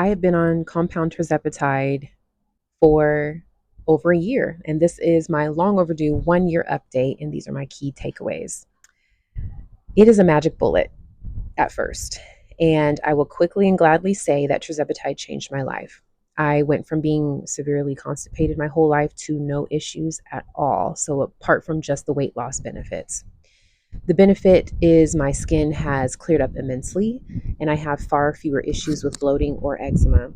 I have been on compound Tirzepatide for over a year, and this is my long overdue 1 year update, and these are my key takeaways. It is a magic bullet at first, and I will quickly and gladly say that Tirzepatide changed my life. I went from being severely constipated my whole life to no issues at all, so apart from just the weight loss benefits. The benefit is my skin has cleared up immensely, and I have far fewer issues with bloating or eczema.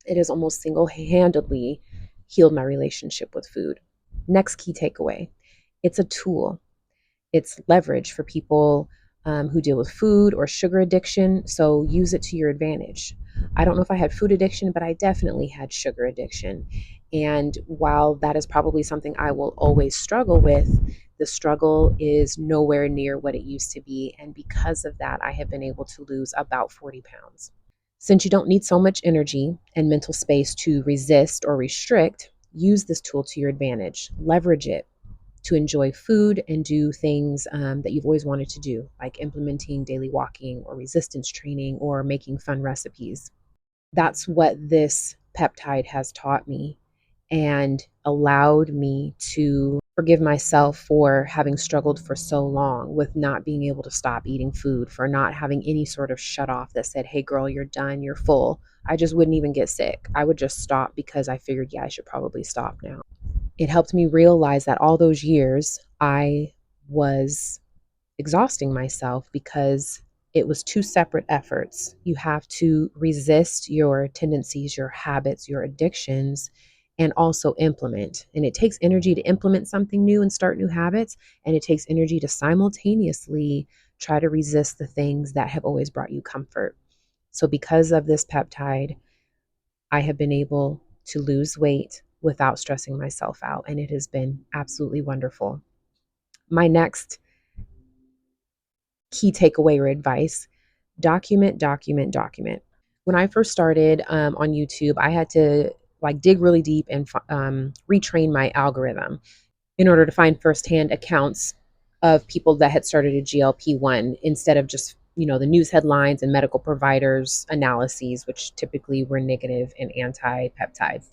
It has almost single handedly healed my relationship with food. Next key takeaway, it's a tool, it's leverage for people who deal with food or sugar addiction. So use it to your advantage. I don't know if I had food addiction, but I definitely had sugar addiction. And while that is probably something I will always struggle with, the struggle is nowhere near what it used to be. And because of that, I have been able to lose about 40 pounds. Since you don't need so much energy and mental space to resist or restrict, use this tool to your advantage. Leverage it to enjoy food and do things that you've always wanted to do, like implementing daily walking or resistance training or making fun recipes. That's what this peptide has taught me and allowed me to forgive myself for having struggled for so long with not being able to stop eating food, for not having any sort of shut off that said, hey, girl, you're done, you're full. I just wouldn't even get sick. I would just stop because I figured, yeah, I should probably stop now. It helped me realize that all those years I was exhausting myself because it was two separate efforts. You have to resist your tendencies, your habits, your addictions, and also implement. And it takes energy to implement something new and start new habits. And it takes energy to simultaneously try to resist the things that have always brought you comfort. So, because of this peptide, I have been able to lose weight without stressing myself out. And it has been absolutely wonderful. My next key takeaway or advice: document, document, document. When I first started on YouTube, I had to like dig really deep and retrain my algorithm in order to find firsthand accounts of people that had started a GLP-1 instead of just, the news headlines and medical providers analyses, which typically were negative and anti-peptide.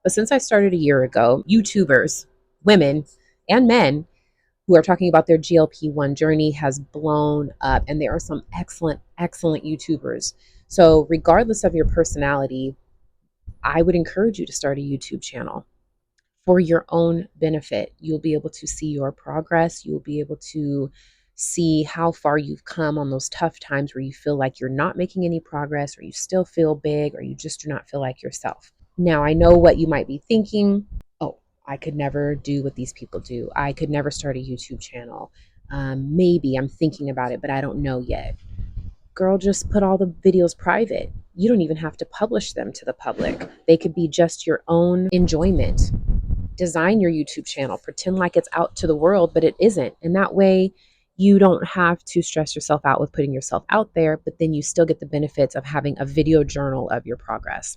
But since I started a year ago, YouTubers, women and men, who are talking about their GLP-1 journey has blown up, and there are some excellent, excellent YouTubers. So, regardless of your personality, I would encourage you to start a YouTube channel for your own benefit. You'll be able to see your progress. You'll be able to see how far you've come on those tough times where you feel like you're not making any progress, or you still feel big, or you just do not feel like yourself. Now, I know what you might be thinking. Oh, I could never do what these people do. I could never start a YouTube channel. Maybe I'm thinking about it, but I don't know yet. Girl, just put all the videos private. You don't even have to publish them to the public. They could be just your own enjoyment. Design your YouTube channel, pretend like it's out to the world, but it isn't. And that way, you don't have to stress yourself out with putting yourself out there, but then you still get the benefits of having a video journal of your progress.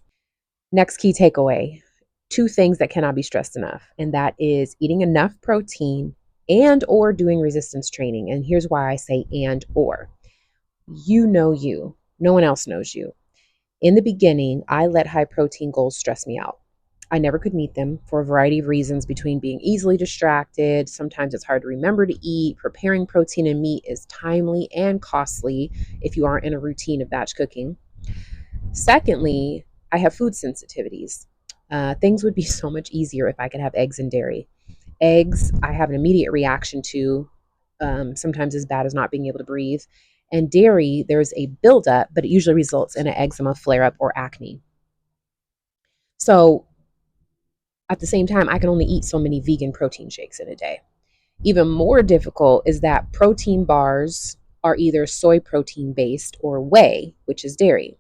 Next key takeaway: two things that cannot be stressed enough, and that is eating enough protein and or doing resistance training. And here's why I say and or. You know you. No one else knows you. In the beginning, I let high protein goals stress me out. I never could meet them for a variety of reasons, between being easily distracted. Sometimes it's hard to remember to eat. Preparing protein and meat is timely and costly if you aren't in a routine of batch cooking. Secondly, I have food sensitivities. Things would be so much easier if I could have eggs and dairy. Eggs, I have an immediate reaction to, sometimes as bad as not being able to breathe. And dairy, there's a buildup, but it usually results in an eczema flare up or acne. So at the same time, I can only eat so many vegan protein shakes in a day. Even more difficult is that protein bars are either soy protein based or whey, which is dairy.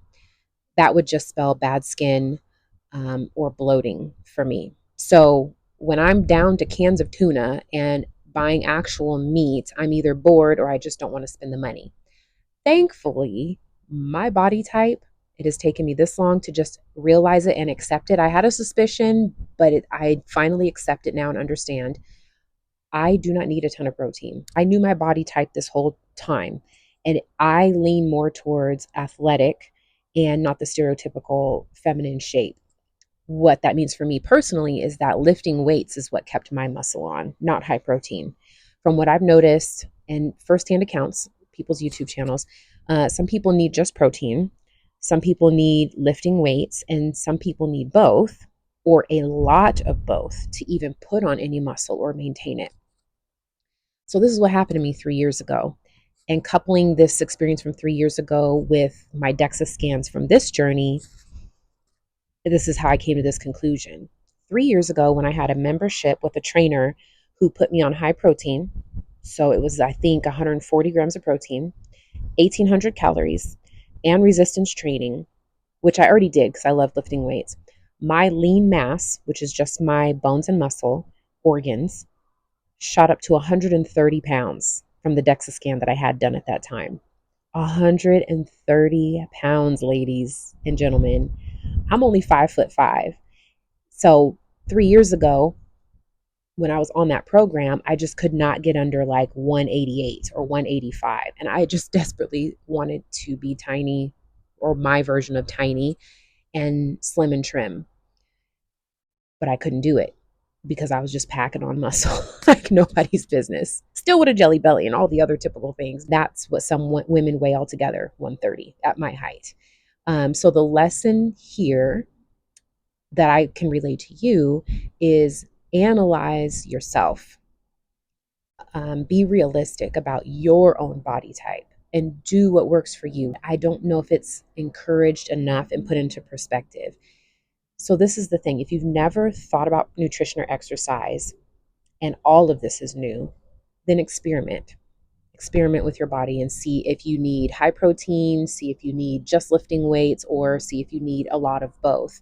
That would just spell bad skin or bloating for me. So when I'm down to cans of tuna and buying actual meat, I'm either bored or I just don't want to spend the money. Thankfully, my body type, it has taken me this long to just realize it and accept it. I had a suspicion, but I finally accept it now and understand I do not need a ton of protein. I knew my body type this whole time, and I lean more towards athletic and not the stereotypical feminine shape. What that means for me personally is that lifting weights is what kept my muscle on, not high protein. From what I've noticed and firsthand accounts, people's YouTube channels, some people need just protein, some people need lifting weights, and some people need both or a lot of both to even put on any muscle or maintain it. So, this is what happened to me 3 years ago. And coupling this experience from 3 years ago with my DEXA scans from this journey, this is how I came to this conclusion. 3 years ago, when I had a membership with a trainer who put me on high protein, so it was, I think, 140 grams of protein, 1,800 calories, and resistance training, which I already did because I love lifting weights. My lean mass, which is just my bones and muscle organs, shot up to 130 pounds from the DEXA scan that I had done at that time. 130 pounds, ladies and gentlemen. I'm only 5'5". So 3 years ago, when I was on that program, I just could not get under like 188 or 185. And I just desperately wanted to be tiny, or my version of tiny, and slim and trim. But I couldn't do it because I was just packing on muscle like nobody's business. Still with a jelly belly and all the other typical things. That's what some women weigh altogether, 130 at my height. So the lesson here that I can relate to you is analyze yourself. Be realistic about your own body type and do what works for you. I don't know if it's encouraged enough and put into perspective. So this is the thing. If you've never thought about nutrition or exercise and all of this is new, then experiment. Experiment with your body and see if you need high protein, see if you need just lifting weights, or see if you need a lot of both.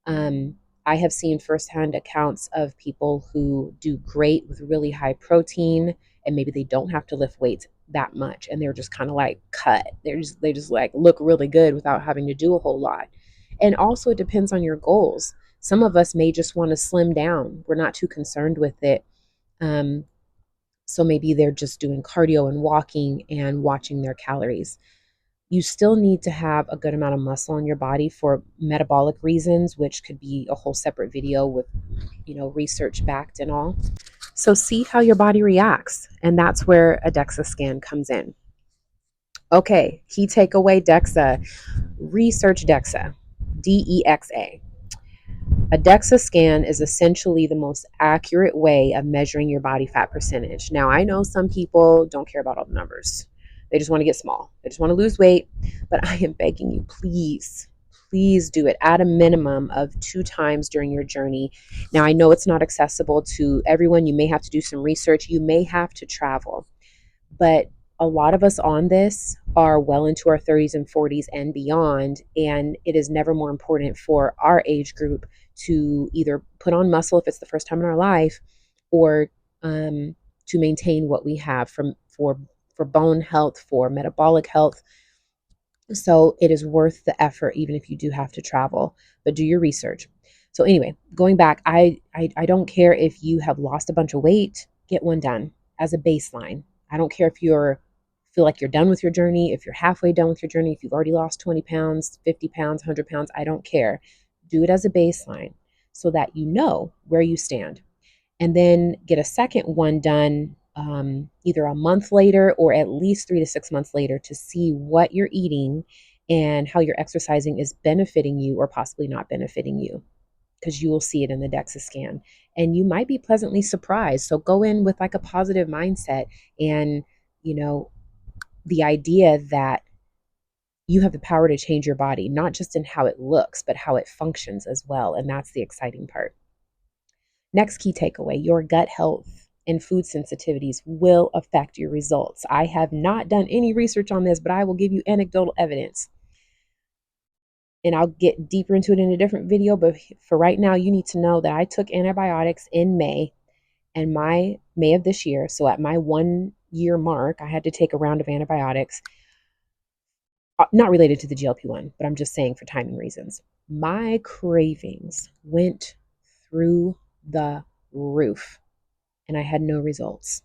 Um, I have seen firsthand accounts of people who do great with really high protein, and maybe they don't have to lift weights that much, and they're just kind of like cut. They just like look really good without having to do a whole lot. And also, it depends on your goals. Some of us may just want to slim down. We're not too concerned with it. Um, so maybe they're just doing cardio and walking and watching their calories. You still need to have a good amount of muscle in your body for metabolic reasons, which could be a whole separate video with, research backed and all. So see how your body reacts. And that's where a DEXA scan comes in. Okay, key takeaway DEXA. Research DEXA, DEXA. A DEXA scan is essentially the most accurate way of measuring your body fat percentage. Now, I know some people don't care about all the numbers. They just want to get small. They just want to lose weight. But I am begging you, please, please do it at a minimum of 2 times during your journey. Now, I know it's not accessible to everyone. You may have to do some research. You may have to travel. But a lot of us on this are well into our 30s and 40s and beyond, and it is never more important for our age group to either put on muscle if it's the first time in our life, or to maintain what we have for bone health, for metabolic health. So it is worth the effort, even if you do have to travel. But do your research. So anyway, going back, I don't care if you have lost a bunch of weight, get one done as a baseline. I don't care if you're feel like you're done with your journey, if you're halfway done with your journey, if you've already lost 20 pounds, 50 pounds, 100 pounds, I don't care. Do it as a baseline so that you know where you stand. And then get a second one done either a month later or at least 3 to 6 months later to see what you're eating and how your exercising is benefiting you or possibly not benefiting you, because you will see it in the DEXA scan and you might be pleasantly surprised. So go in with like a positive mindset and, the idea that you have the power to change your body, not just in how it looks, but how it functions as well. And that's the exciting part. Next key takeaway, your gut health and food sensitivities will affect your results. I have not done any research on this, but I will give you anecdotal evidence. And I'll get deeper into it in a different video. But for right now, you need to know that I took antibiotics in May and May of this year. So at my 1 year mark, I had to take a round of antibiotics, not related to the GLP-1, but I'm just saying for timing reasons. My cravings went through the roof and I had no results.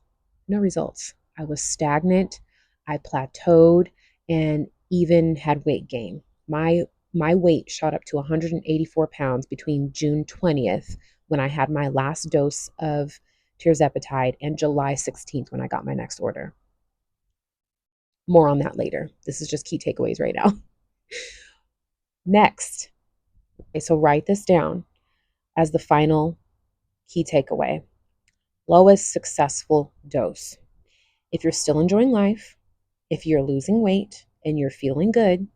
No results. I was stagnant. I plateaued and even had weight gain. My weight shot up to 184 pounds between June 20th, when I had my last dose of Tirzepatide, and July 16th, when I got my next order. More on that later. This is just key takeaways right now. Next, okay, so write this down as the final key takeaway. Lowest successful dose. If you're still enjoying life, if you're losing weight and you're feeling good,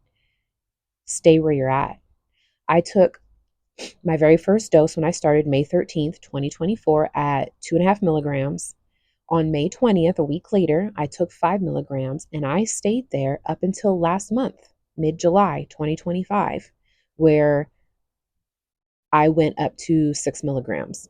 stay where you're at. I took my very first dose when I started May 13th, 2024, at 2.5 milligrams. On May 20th, a week later, I took 5 milligrams, and I stayed there up until last month, mid July 2025, where I went up to 6 milligrams.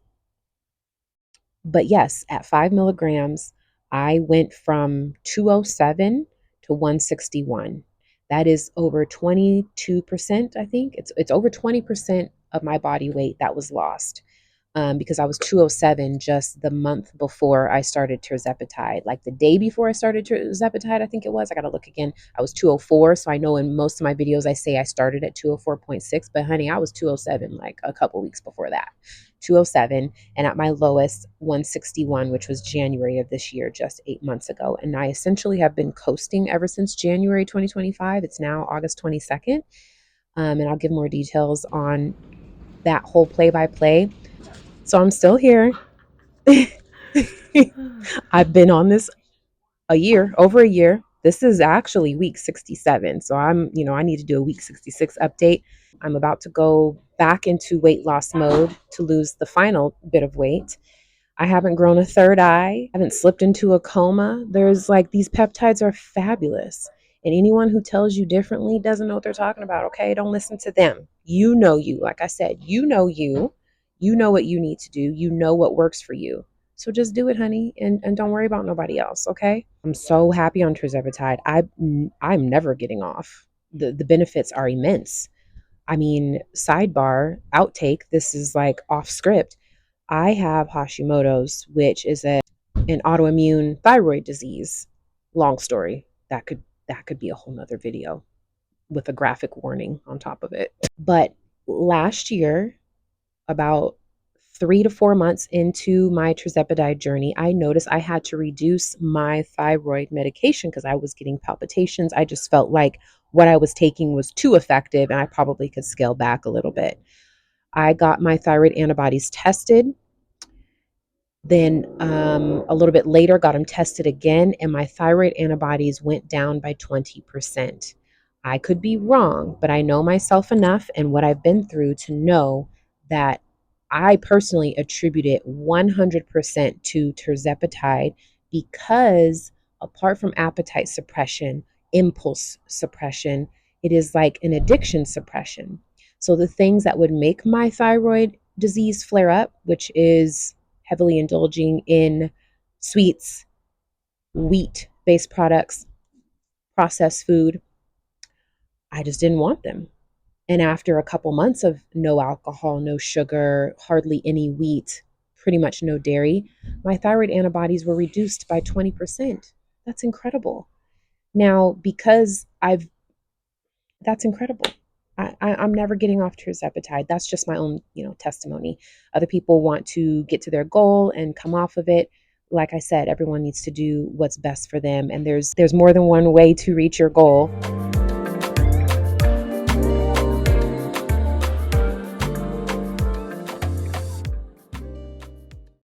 But yes, at 5 milligrams, I went from 207 to 161. That is over 22%, I think. It's over 20% of my body weight that was lost, because I was 207 just the month before I started Tirzepatide. Like the day before I started Tirzepatide, I think it was. I got to look again. I was 204. So I know in most of my videos I say I started at 204.6, but honey, I was 207 like a couple weeks before that. 207, and at my lowest 161, which was January of this year, just 8 months ago. And I essentially have been coasting ever since January 2025. It's now August 22nd. And I'll give more details on that whole play by play. So I'm still here. I've been on this over a year. This is actually week 67. So I need to do a week 66 update. I'm about to go back into weight loss mode to lose the final bit of weight. I haven't grown a third eye, I haven't slipped into a coma. There's like, these peptides are fabulous. And anyone who tells you differently doesn't know what they're talking about, okay? Don't listen to them. You know you. Like I said, you know you. You know what you need to do. You know what works for you. So just do it, honey, and don't worry about nobody else, okay? I'm so happy on Tirzepatide. I'm never getting off. The benefits are immense. I mean, sidebar, outtake, this is like off script. I have Hashimoto's, which is an autoimmune thyroid disease. Long story. That could be a whole nother video with a graphic warning on top of it. But last year, about 3 to 4 months into my Tirzepatide journey, I noticed I had to reduce my thyroid medication because I was getting palpitations. I just felt like what I was taking was too effective and I probably could scale back a little bit. I got my thyroid antibodies tested. Then a little bit later, got them tested again, and my thyroid antibodies went down by 20%. I could be wrong, but I know myself enough and what I've been through to know that I personally attribute it 100% to Tirzepatide, because apart from appetite suppression, impulse suppression, it is like an addiction suppression. So the things that would make my thyroid disease flare up, which is heavily indulging in sweets, wheat based products, processed food, I just didn't want them. And after a couple months of no alcohol, no sugar, hardly any wheat, pretty much no dairy, my thyroid antibodies were reduced by 20%. That's incredible. Now, that's incredible. I'm never getting off Tirzepatide. That's just my own, testimony. Other people want to get to their goal and come off of it. Like I said, everyone needs to do what's best for them, and there's more than one way to reach your goal.